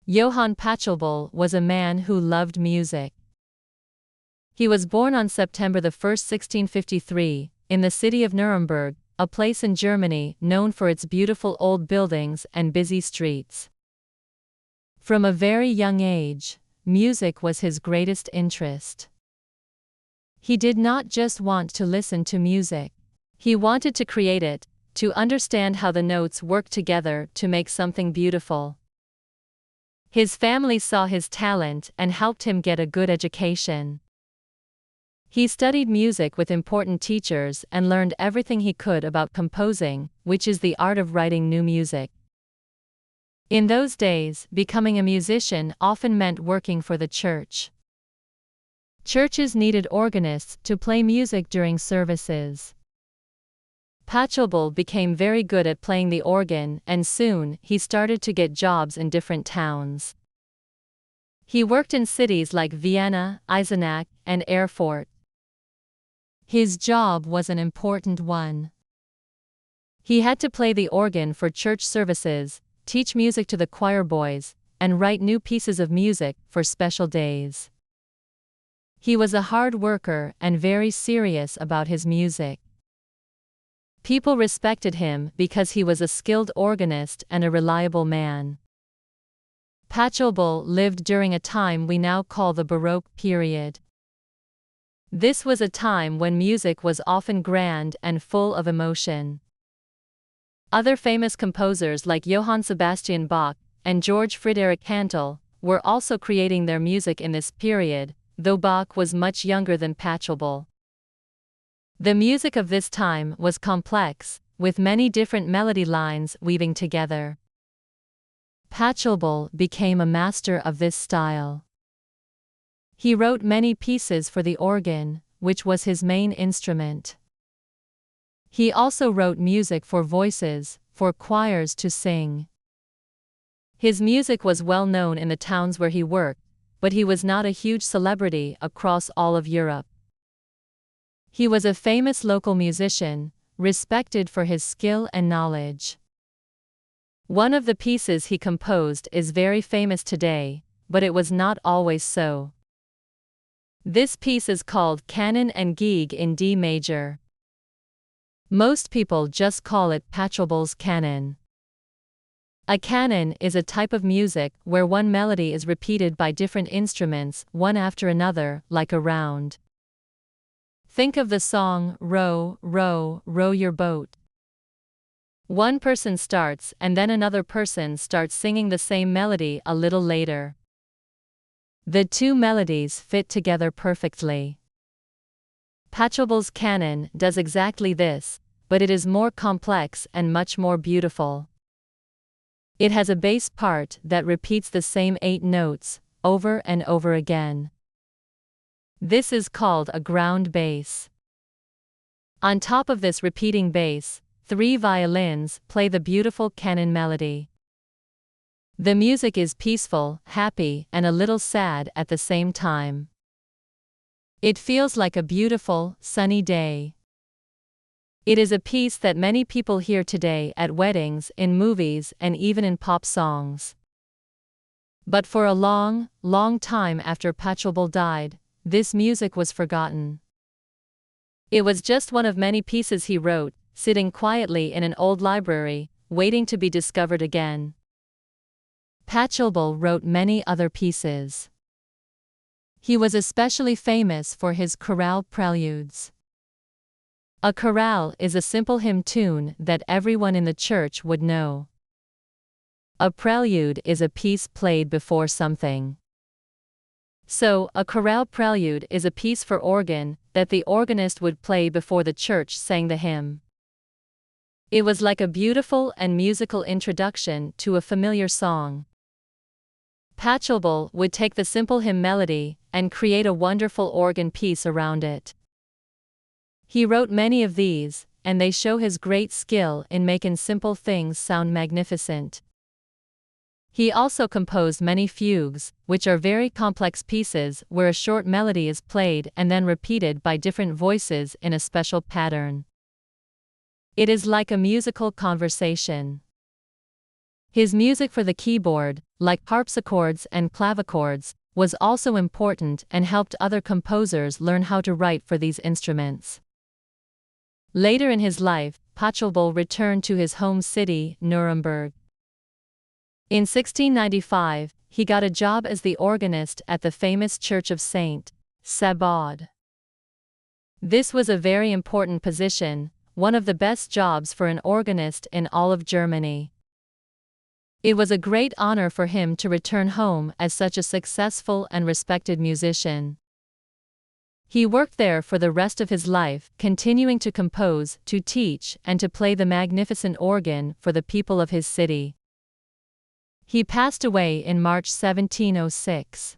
Johann Pachelbel was a man who loved music. He was born on September 1, 1653, in the city of Nuremberg, a place in Germany known for its beautiful old buildings and busy streets. From a very young age, music was his greatest interest. He did not just want to listen to music. He wanted to create it, to understand how the notes work together to make something beautiful. His family saw his talent and helped him get a good education. He studied music with important teachers and learned everything he could about composing, which is the art of writing new music. In those days, becoming a musician often meant working for the church. Churches needed organists to play music during services. Pachelbel became very good at playing the organ, and soon, he started to get jobs in different towns. He worked in cities like Vienna, Eisenach, and Erfurt. His job was an important one. He had to play the organ for church services, teach music to the choir boys, and write new pieces of music for special days. He was a hard worker and very serious about his music. People respected him because he was a skilled organist and a reliable man. Pachelbel lived during a time we now call the Baroque period. This was a time when music was often grand and full of emotion. Other famous composers like Johann Sebastian Bach and Georg Friedrich Handel were also creating their music in this period, though Bach was much younger than Pachelbel. The music of this time was complex, with many different melody lines weaving together. Pachelbel became a master of this style. He wrote many pieces for the organ, which was his main instrument. He also wrote music for voices, for choirs to sing. His music was well known in the towns where he worked, but he was not a huge celebrity across all of Europe. He was a famous local musician, respected for his skill and knowledge. One of the pieces he composed is very famous today, but it was not always so. This piece is called Canon and Gigue in D major. Most people just call it Pachelbel's canon. A canon is a type of music where one melody is repeated by different instruments, one after another, like a round. Think of the song, Row, Row, Row Your Boat. One person starts and then another person starts singing the same melody a little later. The two melodies fit together perfectly. Pachelbel's canon does exactly this, but it is more complex and much more beautiful. It has a bass part that repeats the same 8 notes, over and over again. This is called a ground bass. On top of this repeating bass, 3 violins play the beautiful canon melody. The music is peaceful, happy, and a little sad at the same time. It feels like a beautiful, sunny day. It is a piece that many people hear today at weddings, in movies, and even in pop songs. But for a long, long time after Pachelbel died, this music was forgotten. It was just one of many pieces he wrote, sitting quietly in an old library, waiting to be discovered again. Pachelbel wrote many other pieces. He was especially famous for his chorale preludes. A chorale is a simple hymn tune that everyone in the church would know. A prelude is a piece played before something. So, a chorale prelude is a piece for organ that the organist would play before the church sang the hymn. It was like a beautiful and musical introduction to a familiar song. Pachelbel would take the simple hymn melody and create a wonderful organ piece around it. He wrote many of these, and they show his great skill in making simple things sound magnificent. He also composed many fugues, which are very complex pieces where a short melody is played and then repeated by different voices in a special pattern. It is like a musical conversation. His music for the keyboard, like harpsichords and clavichords, was also important and helped other composers learn how to write for these instruments. Later in his life, Pachelbel returned to his home city, Nuremberg. In 1695, he got a job as the organist at the famous Church of St. Sabbaud. This was a very important position, one of the best jobs for an organist in all of Germany. It was a great honor for him to return home as such a successful and respected musician. He worked there for the rest of his life, continuing to compose, to teach, and to play the magnificent organ for the people of his city. He passed away in March 1706.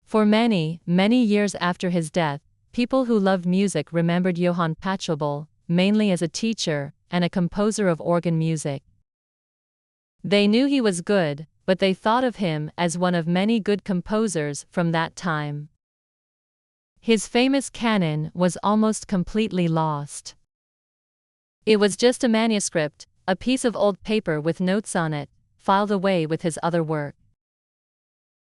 For many, many years after his death, people who loved music remembered Johann Pachelbel, mainly as a teacher and a composer of organ music. They knew he was good, but they thought of him as one of many good composers from that time. His famous canon was almost completely lost. It was just a manuscript, a piece of old paper with notes on it, filed away with his other work.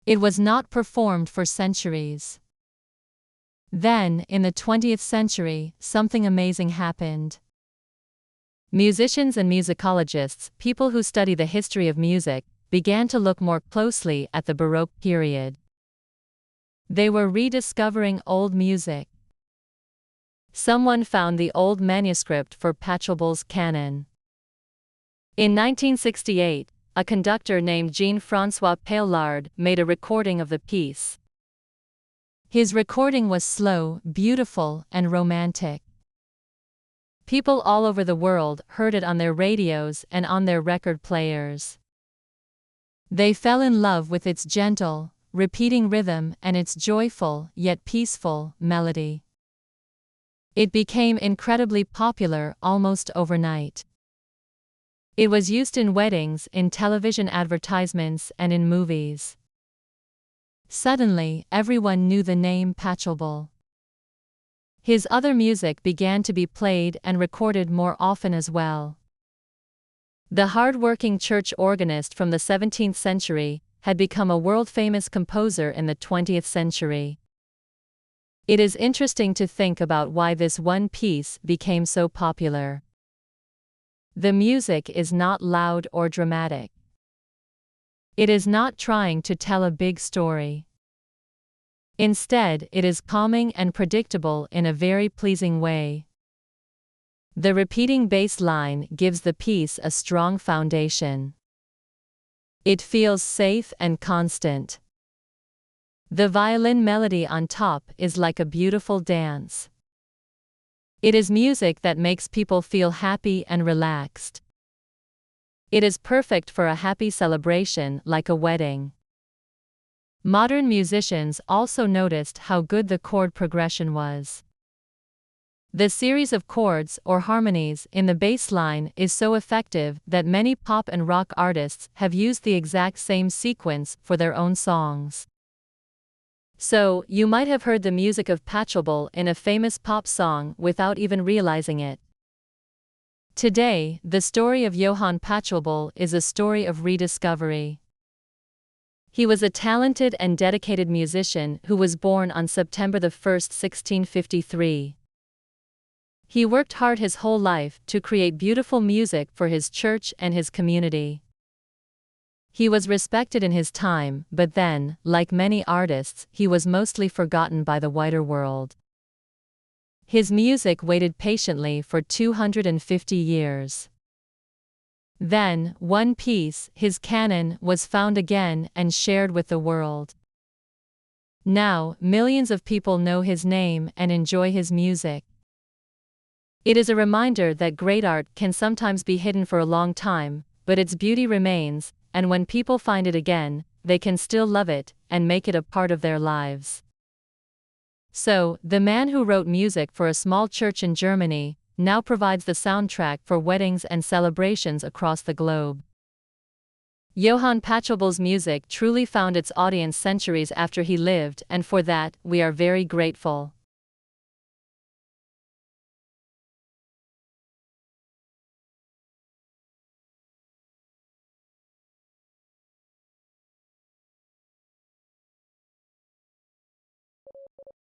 It was not performed for centuries. Then, in the 20th century, something amazing happened. Musicians and musicologists, people who study the history of music, began to look more closely at the Baroque period. They were rediscovering old music. Someone found the old manuscript for Pachelbel's canon. In 1968, a conductor named Jean-François Paillard made a recording of the piece. His recording was slow, beautiful, and romantic. People all over the world heard it on their radios and on their record players. They fell in love with its gentle, repeating rhythm and its joyful, yet peaceful, melody. It became incredibly popular almost overnight. It was used in weddings, in television advertisements, and in movies. Suddenly, everyone knew the name Pachelbel. His other music began to be played and recorded more often as well. The hard-working church organist from the 17th century had become a world-famous composer in the 20th century. It is interesting to think about why this one piece became so popular. The music is not loud or dramatic. It is not trying to tell a big story. Instead, it is calming and predictable in a very pleasing way. The repeating bass line gives the piece a strong foundation. It feels safe and constant. The violin melody on top is like a beautiful dance. It is music that makes people feel happy and relaxed. It is perfect for a happy celebration like a wedding. Modern musicians also noticed how good the chord progression was. The series of chords or harmonies in the bass line is so effective that many pop and rock artists have used the exact same sequence for their own songs. So, you might have heard the music of Pachelbel in a famous pop song without even realizing it. Today, the story of Johann Pachelbel is a story of rediscovery. He was a talented and dedicated musician who was born on September 1, 1653. He worked hard his whole life to create beautiful music for his church and his community. He was respected in his time, but then, like many artists, he was mostly forgotten by the wider world. His music waited patiently for 250 years. Then, one piece, his canon, was found again and shared with the world. Now, millions of people know his name and enjoy his music. It is a reminder that great art can sometimes be hidden for a long time, but its beauty remains, and when people find it again, they can still love it and make it a part of their lives. So, the man who wrote music for a small church in Germany now provides the soundtrack for weddings and celebrations across the globe. Johann Pachelbel's music truly found its audience centuries after he lived, and for that, we are very grateful.